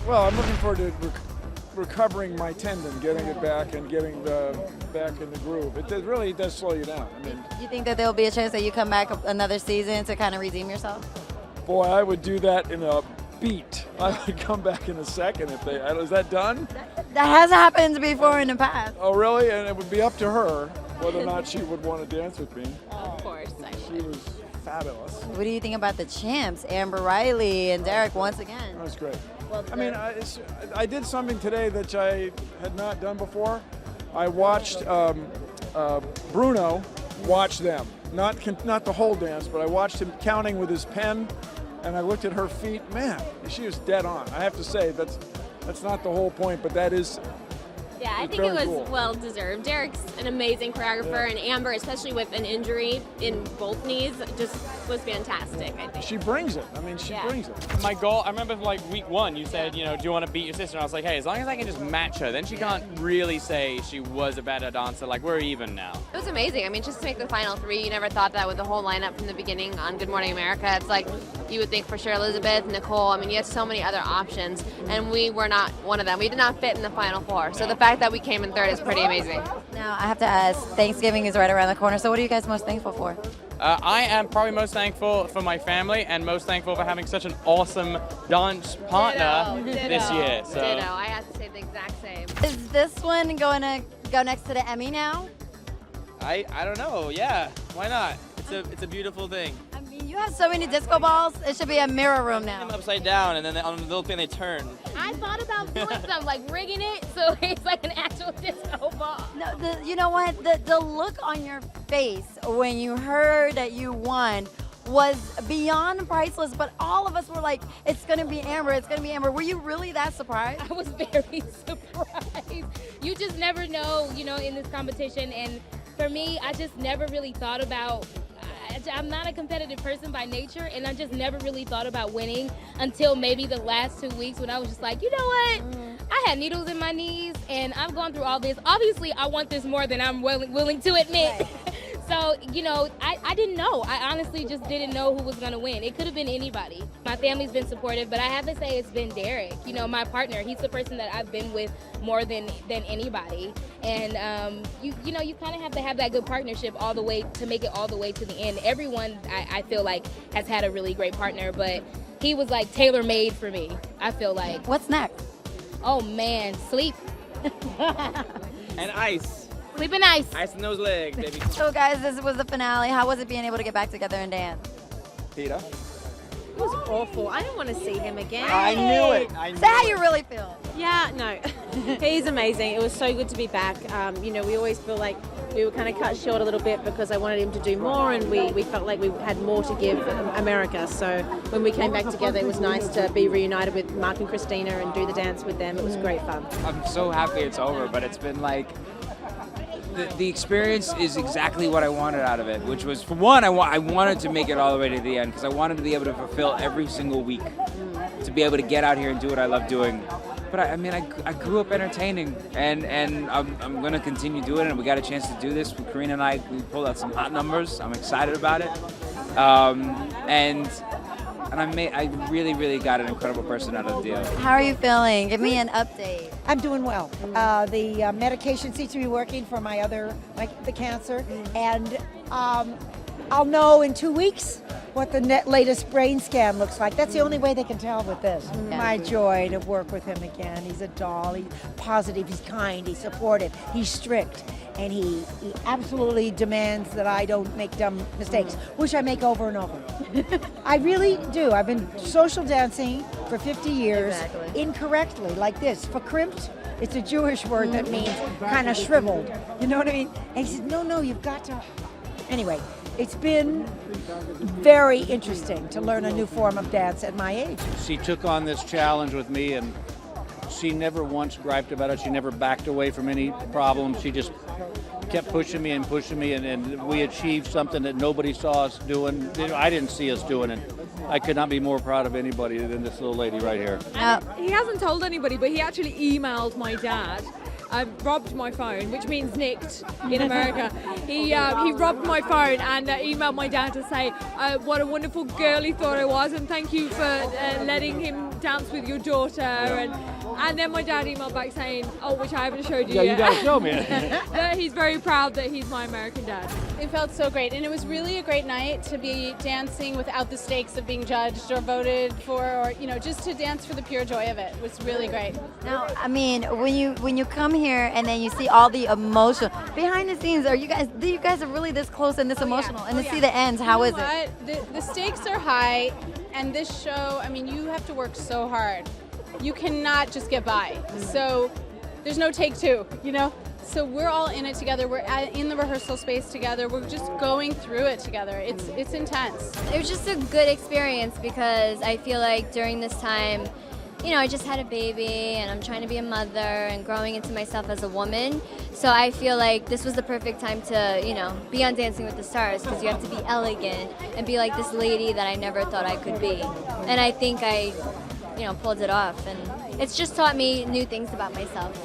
Well, I'm looking forward to recovering my tendon, getting it back and getting back in the groove. It really does slow you down. I mean, You think that there'll be a chance that you come back another season to kind of redeem yourself? boy, I would do that in a beat. I would come back in a second if they. Is that done? That has happened before in the past. Oh, really? And it would be up to her whether or not she would want to dance with me. Of course. She was fabulous. What do you think about the champs, Amber Riley and Derek, once again? That was great. Well, I mean, I did something today that I had not done before. I watched Bruno watch them. Not the whole dance, but I watched him counting with his pen, and I looked at her feet. Man, she was dead on. I have to say, that's not the whole point, but that is. Yeah, I think it was well deserved. Derek's an amazing choreographer, and Amber, especially with an injury in both knees, just was fantastic, I think. She brings it. I mean, she brings it. My goal, I remember like week 1, you said, do you want to beat your sister? And I was like, hey, as long as I can just match her, then she can't really say she was a better dancer. Like, we're even now. It was amazing. I mean, just to make the final 3, you never thought that with the whole lineup from the beginning on Good Morning America. It's like you would think for sure Elizabeth, Nicole. I mean, you had so many other options, and we were not one of them. We did not fit in the final 4. So the fact that we came in 3rd is pretty amazing. Now, I have to ask, Thanksgiving is right around the corner, so what are you guys most thankful for? I am probably most thankful for my family and most thankful for having such an awesome dance partner this year. So. Ditto. I have to say the exact same. Is this one going to go next to the Emmy now? I don't know. Yeah, why not? It's a beautiful thing. I mean, you have so many disco balls, it should be a mirror room now. Them upside down, and then on the little thing they turn. I thought about doing something like rigging it so it's like an actual disco ball. No, you know what? The look on your face when you heard that you won was beyond priceless, but all of us were like, it's gonna be Amber, it's gonna be Amber. Were you really that surprised? I was very surprised. You just never know, in this competition, and for me, I just never really thought about, I'm not a competitive person by nature, and I just never really thought about winning until maybe the last 2 weeks when I was just like, you know what? I had needles in my knees, and I've gone through all this. Obviously, I want this more than I'm willing to admit. Right. So, I didn't know. I honestly just didn't know who was going to win. It could have been anybody. My family's been supportive, but I have to say it's been Derek, my partner. He's the person that I've been with more than anybody. And, you kind of have to have that good partnership all the way to make it all the way to the end. Everyone, I feel like, has had a really great partner, but he was like tailor-made for me, I feel like. What's next? Oh, man, sleep. And ice. Sleep and ice. Ice in those legs, baby. So guys, this was the finale. How was it being able to get back together and dance? PETA. It was awful. I don't want to see him again. I knew it. Say how you really feel. Yeah, no. He's amazing. It was so good to be back. We always feel like we were kind of cut short a little bit because I wanted him to do more, and we felt like we had more to give America. So when we came back together, it was nice to be reunited with Mark and Christina and do the dance with them. It was great fun. I'm so happy it's over, but it's been like, the experience is exactly what I wanted out of it, which was, for one, I wanted to make it all the way to the end because I wanted to be able to fulfill every single week, to be able to get out here and do what I love doing. But I grew up entertaining, and I'm going to continue doing it. And we got a chance to do this with Karina and I. We pulled out some hot numbers. I'm excited about it, and I really, really got an incredible person out of the deal. How are you feeling? Give me an update. I'm doing well. The medication seems to be working for the cancer, and I'll know in 2 weeks what the latest brain scan looks like. That's the only way they can tell with this. Yeah. My joy to work with him again. He's a doll. He's positive. He's kind. He's supportive. He's strict. And he absolutely demands that I don't make dumb mistakes, which I make over and over. I really do. I've been social dancing for 50 years, incorrectly, like this. Verkrimpt, it's a Jewish word that means kind of shriveled. You know what I mean? And he said, no, you've got to. Anyway, it's been very interesting to learn a new form of dance at my age. She took on this challenge with me, and she never once griped about it. She never backed away from any problem. She just kept pushing me, and we achieved something that nobody saw us doing. I didn't see us doing it. I could not be more proud of anybody than this little lady right here. He hasn't told anybody, but he actually emailed my dad robbed my phone, which means nicked in America. He robbed my phone and emailed my dad to say what a wonderful girl he thought I was, and thank you for letting him dance with your daughter. And then my dad emailed back saying, oh, which I haven't showed you yet. Yeah, you gotta show me. That he's very proud that he's my American dad. It felt so great, and it was really a great night to be dancing without the stakes of being judged or voted for, or just to dance for the pure joy of it. It was really great. Now, I mean, when you come here and then you see all the emotion behind the scenes, you guys are really this close and this emotional, and to see the ends, how is it? The stakes are high, and this show, I mean, you have to work so hard. You cannot just get by. So there's no take two, So we're all in it together. We're in the rehearsal space together. We're just going through it together. It's intense. It was just a good experience because I feel like during this time, I just had a baby and I'm trying to be a mother and growing into myself as a woman. So I feel like this was the perfect time to, be on Dancing with the Stars because you have to be elegant and be like this lady that I never thought I could be. And I think I pulled it off, and it's just taught me new things about myself.